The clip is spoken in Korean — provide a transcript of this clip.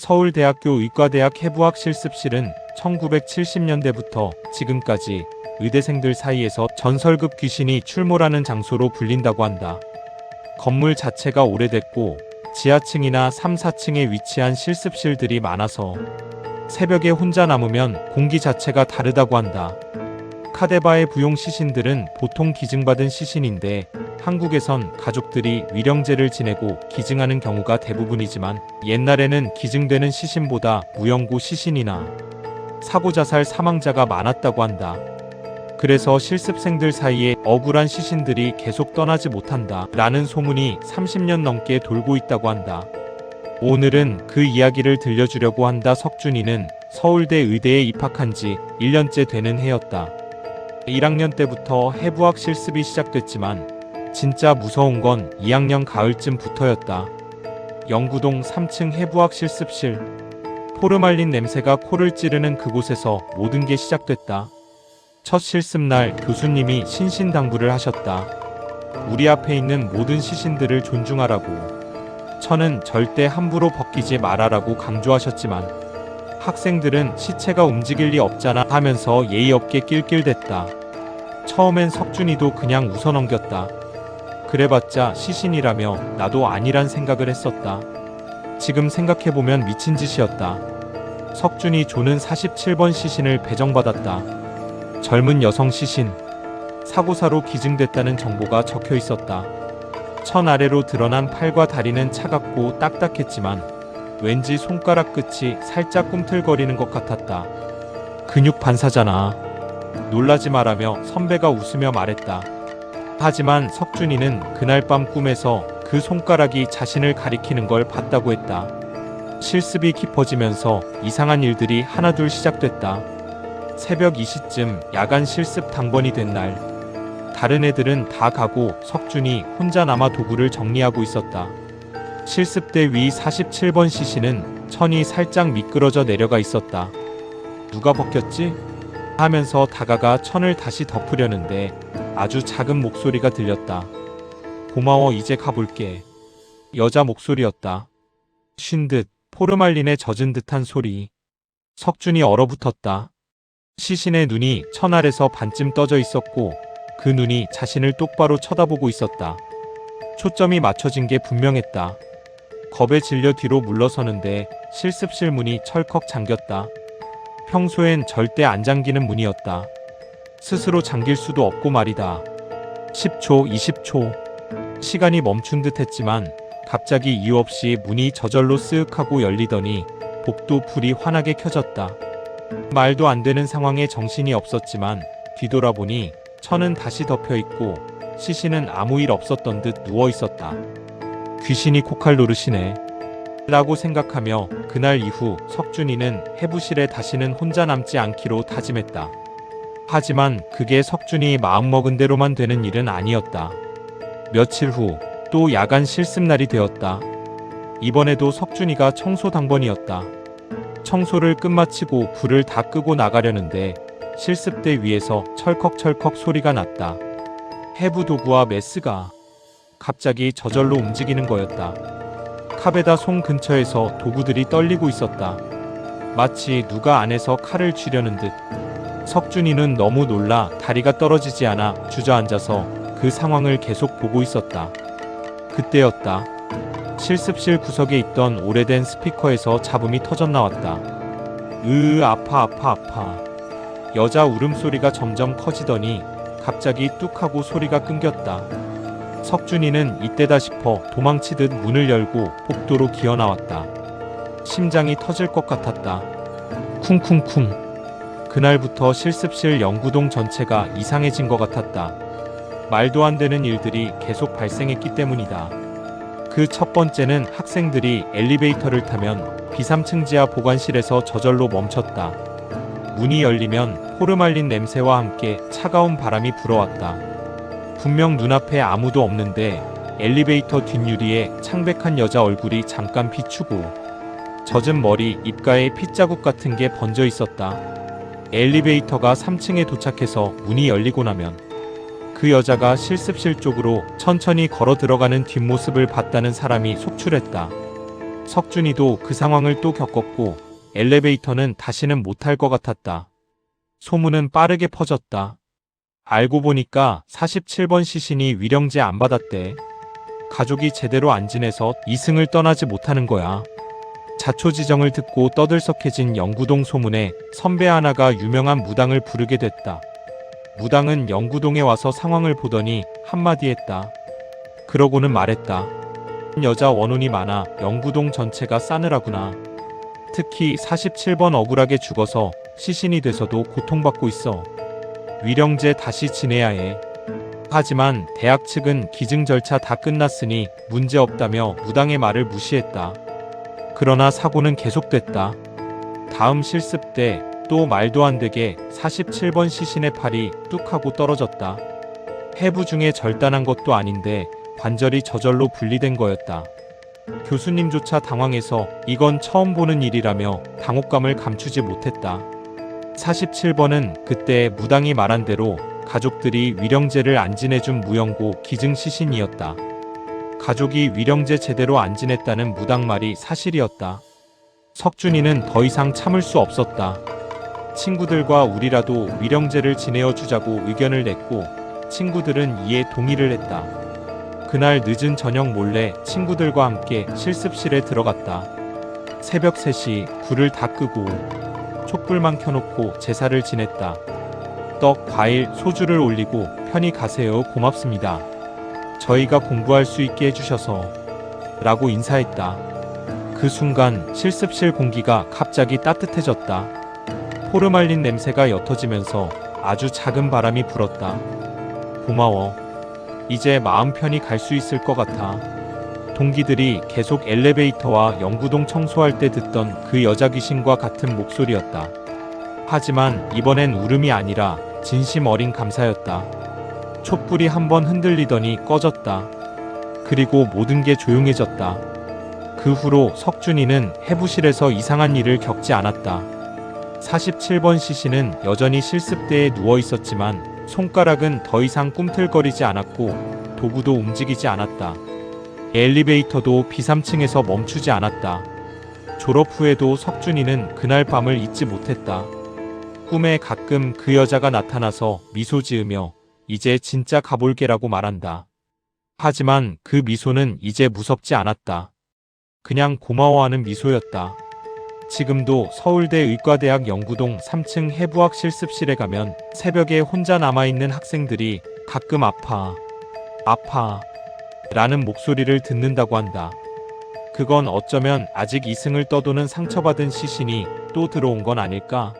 서울대학교 의과대학 해부학 실습실은 1970년대부터 지금까지 의대생들 사이에서 전설급 귀신이 출몰하는 장소로 불린다고 한다. 건물 자체가 오래됐고 지하층이나 3, 4층에 위치한 실습실들이 많아서 새벽에 혼자 남으면 공기 자체가 다르다고 한다. 카데바의 부용 시신들은 보통 기증받은 시신인데 한국에선 가족들이 위령제를 지내고 기증하는 경우가 대부분이지만 옛날에는 기증되는 시신보다 무연고 시신이나 사고자살 사망자가 많았다고 한다. 그래서 실습생들 사이에 억울한 시신들이 계속 떠나지 못한다 라는 소문이 30년 넘게 돌고 있다고 한다. 오늘은 그 이야기를 들려주려고 한다. 석준이는 서울대 의대에 입학한 지 1년째 되는 해였다. 1학년 때부터 해부학 실습이 시작됐지만 진짜 무서운 건 2학년 가을쯤부터였다. 영구동 3층 해부학 실습실. 포르말린 냄새가 코를 찌르는 그곳에서 모든 게 시작됐다. 첫 실습날 교수님이 신신당부를 하셨다. 우리 앞에 있는 모든 시신들을 존중하라고. 천은 절대 함부로 벗기지 말아라고 강조하셨지만 학생들은 시체가 움직일 리 없잖아 하면서 예의 없게 낄낄댔다. 처음엔 석준이도 그냥 웃어넘겼다. 그래봤자 시신이라며 나도 아니란 생각을 했었다. 지금 생각해보면 미친 짓이었다. 석준이 조는 47번 시신을 배정받았다. 젊은 여성 시신. 사고사로 기증됐다는 정보가 적혀 있었다. 천 아래로 드러난 팔과 다리는 차갑고 딱딱했지만 왠지 손가락 끝이 살짝 꿈틀거리는 것 같았다. 근육 반사잖아. 놀라지 마라며 선배가 웃으며 말했다. 하지만 석준이는 그날 밤 꿈에서 그 손가락이 자신을 가리키는 걸 봤다고 했다. 실습이 깊어지면서 이상한 일들이 하나둘 시작됐다. 새벽 2시쯤 야간 실습 당번이 된 날. 다른 애들은 다 가고 석준이 혼자 남아 도구를 정리하고 있었다. 실습대 위 47번 시신은 천이 살짝 미끄러져 내려가 있었다. 누가 벗겼지? 하면서 다가가 천을 다시 덮으려는데 아주 작은 목소리가 들렸다. 고마워, 이제 가볼게. 여자 목소리였다. 쉰 듯 포르말린에 젖은 듯한 소리. 석준이 얼어붙었다. 시신의 눈이 천 아래서 반쯤 떠져 있었고 그 눈이 자신을 똑바로 쳐다보고 있었다. 초점이 맞춰진 게 분명했다. 겁에 질려 뒤로 물러서는데 실습실 문이 철컥 잠겼다. 평소엔 절대 안 잠기는 문이었다. 스스로 잠길 수도 없고 말이다. 10초, 20초. 시간이 멈춘 듯 했지만 갑자기 이유 없이 문이 저절로 쓱 하고 열리더니 복도 불이 환하게 켜졌다. 말도 안 되는 상황에 정신이 없었지만 뒤돌아보니 천은 다시 덮여있고 시신은 아무 일 없었던 듯 누워있었다. 귀신이 코칼 노릇이네 라고 생각하며 그날 이후 석준이는 해부실에 다시는 혼자 남지 않기로 다짐했다. 하지만 그게 석준이 마음먹은 대로만 되는 일은 아니었다. 며칠 후 또 야간 실습날이 되었다. 이번에도 석준이가 청소 당번이었다. 청소를 끝마치고 불을 다 끄고 나가려는데 실습대 위에서 철컥철컥 소리가 났다. 해부 도구와 메스가 갑자기 저절로 움직이는 거였다. 카베다 송 근처에서 도구들이 떨리고 있었다. 마치 누가 안에서 칼을 쥐려는 듯. 석준이는 너무 놀라 다리가 떨어지지 않아 주저앉아서 그 상황을 계속 보고 있었다. 그때였다. 실습실 구석에 있던 오래된 스피커에서 잡음이 터져나왔다. 아파 아파 아파. 여자 울음소리가 점점 커지더니 갑자기 뚝 하고 소리가 끊겼다. 석준이는 이때다 싶어 도망치듯 문을 열고 복도로 기어나왔다. 심장이 터질 것 같았다. 쿵쿵쿵. 그날부터 실습실 영구동 전체가 이상해진 것 같았다. 말도 안 되는 일들이 계속 발생했기 때문이다. 그 첫 번째는 학생들이 엘리베이터를 타면 B3층 지하 보관실에서 저절로 멈췄다. 문이 열리면 포르말린 냄새와 함께 차가운 바람이 불어왔다. 분명 눈앞에 아무도 없는데 엘리베이터 뒷유리에 창백한 여자 얼굴이 잠깐 비추고 젖은 머리, 입가에 핏자국 같은 게 번져 있었다. 엘리베이터가 3층에 도착해서 문이 열리고 나면 그 여자가 실습실 쪽으로 천천히 걸어 들어가는 뒷모습을 봤다는 사람이 속출했다. 석준이도 그 상황을 또 겪었고 엘리베이터는 다시는 못탈 것 같았다. 소문은 빠르게 퍼졌다. 알고 보니까 47번 시신이 위령제 안 받았대. 가족이 제대로 안 지내서 이승을 떠나지 못하는 거야. 자초지정을 듣고 떠들썩해진 영구동 소문에 선배 하나가 유명한 무당을 부르게 됐다. 무당은 영구동에 와서 상황을 보더니 한마디 했다. 그러고는 말했다. 여자 원혼이 많아 영구동 전체가 싸늘하구나. 특히 47번 억울하게 죽어서 시신이 돼서도 고통받고 있어. 위령제 다시 지내야 해. 하지만 대학 측은 기증 절차 다 끝났으니 문제없다며 무당의 말을 무시했다. 그러나 사고는 계속됐다. 다음 실습 때 또 말도 안 되게 47번 시신의 팔이 뚝 하고 떨어졌다. 해부 중에 절단한 것도 아닌데 관절이 저절로 분리된 거였다. 교수님조차 당황해서 이건 처음 보는 일이라며 당혹감을 감추지 못했다. 47번은 그때 무당이 말한 대로 가족들이 위령제를 안 지내준 무영고 기증 시신이었다. 가족이 위령제 제대로 안 지냈다는 무당 말이 사실이었다. 석준이는 더 이상 참을 수 없었다. 친구들과 우리라도 위령제를 지내어 주자고 의견을 냈고 친구들은 이에 동의를 했다. 그날 늦은 저녁 몰래 친구들과 함께 실습실에 들어갔다. 새벽 3시 불을 다 끄고 촛불만 켜놓고 제사를 지냈다. 떡, 과일, 소주를 올리고 편히 가세요. 고맙습니다. 저희가 공부할 수 있게 해주셔서 라고 인사했다. 그 순간 실습실 공기가 갑자기 따뜻해졌다. 포르말린 냄새가 옅어지면서 아주 작은 바람이 불었다. 고마워. 이제 마음 편히 갈 수 있을 것 같아. 동기들이 계속 엘리베이터와 영구동 청소할 때 듣던 그 여자 귀신과 같은 목소리였다. 하지만 이번엔 울음이 아니라 진심 어린 감사였다. 촛불이 한번 흔들리더니 꺼졌다. 그리고 모든 게 조용해졌다. 그 후로 석준이는 해부실에서 이상한 일을 겪지 않았다. 47번 시신은 여전히 실습대에 누워 있었지만 손가락은 더 이상 꿈틀거리지 않았고 도구도 움직이지 않았다. 엘리베이터도 B3층에서 멈추지 않았다. 졸업 후에도 석준이는 그날 밤을 잊지 못했다. 꿈에 가끔 그 여자가 나타나서 미소 지으며 이제 진짜 가볼게라고 말한다. 하지만 그 미소는 이제 무섭지 않았다. 그냥 고마워하는 미소였다. 지금도 서울대 의과대학 영구동 3층 해부학 실습실에 가면 새벽에 혼자 남아있는 학생들이 가끔 아파 라는 목소리를 듣는다고 한다. 그건 어쩌면 아직 이승을 떠도는 상처받은 시신이 또 들어온 건 아닐까?